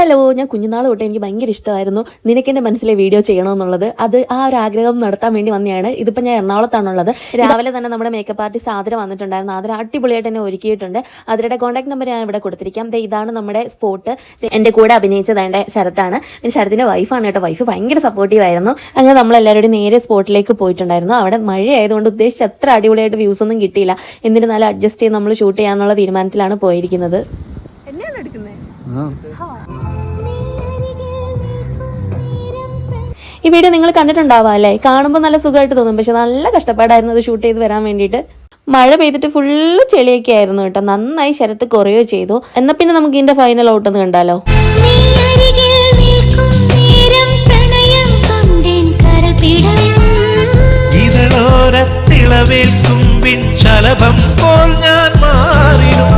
Hello, ഞാൻ കുഞ്ഞുനാൾ തൊട്ട് എനിക്ക് ഭയങ്കര ഇഷ്ടമായിരുന്നു നിനക്കെൻ്റെ മനസ്സിലെ വീഡിയോ ചെയ്യണമെന്നുള്ളത്. അത് ആ ഒരു ആഗ്രഹം നടത്താൻ വേണ്ടി വന്നതാണ്. ഇതിപ്പോൾ ഞാൻ എറണാകുളത്താണുള്ളത്. രാവിലെ തന്നെ നമ്മുടെ മേക്കപ്പ് ആർട്ടിസ്റ്റ് ആതിര വന്നിട്ടുണ്ടായിരുന്നു. ആതിര അടിപൊളിയായിട്ട് തന്നെ ഒരുക്കിയിട്ടുണ്ട്. അതിരുടെ കോൺടാക്ട് നമ്പർ ഞാൻ ഇവിടെ കൊടുത്തിരിക്കാം. ഇതാണ് നമ്മുടെ സ്പോട്ട്. എൻ്റെ കൂടെ അഭിനയിച്ചത് എൻ്റെ ശരത്താണ്. ശരത്തിൻ്റെ വൈഫാണ് കേട്ടോ. വൈഫ് ഭയങ്കര സപ്പോർട്ടീവ് ആയിരുന്നു. അങ്ങനെ നമ്മളെല്ലാവരും നേരെ സ്പോട്ടിലേക്ക് പോയിട്ടുണ്ടായിരുന്നു. അവിടെ മഴയായതുകൊണ്ട് ഉദ്ദേശിച്ച അത്ര അടിപൊളിയായിട്ട് വ്യൂസ് ഒന്നും കിട്ടിയില്ല. എന്നിരുന്നാലും അഡ്ജസ്റ്റ് ചെയ്ത് നമ്മൾ ഷൂട്ട് ചെയ്യാനുള്ള തീരുമാനത്തിലാണ് പോയിരിക്കുന്നത്. എന്നെയാണ് എടുക്കുന്നത്. ഈ വീഡിയോ നിങ്ങൾ കണ്ടിട്ടുണ്ടാവാം അല്ലേ? കാണുമ്പോൾ നല്ല സുഖമായിട്ട് തോന്നും, പക്ഷെ നല്ല കഷ്ടപ്പാടായിരുന്നു അത് ഷൂട്ട് ചെയ്ത് വരാൻ വേണ്ടിയിട്ട്. മഴ പെയ്തിട്ട് ഫുള്ള് ചെളിയൊക്കെ ആയിരുന്നു കേട്ടോ. നന്നായി ശരത്ത് കുറയോ ചെയ്തു. എന്നാൽ പിന്നെ നമുക്ക് ഇതിന്റെ ഫൈനൽ ഔട്ടൊന്ന് കണ്ടാലോ. ഇതിളോരത്തിളവേൽക്കും പിൻചലഭം പോൽ ഞാൻ മാറിടും.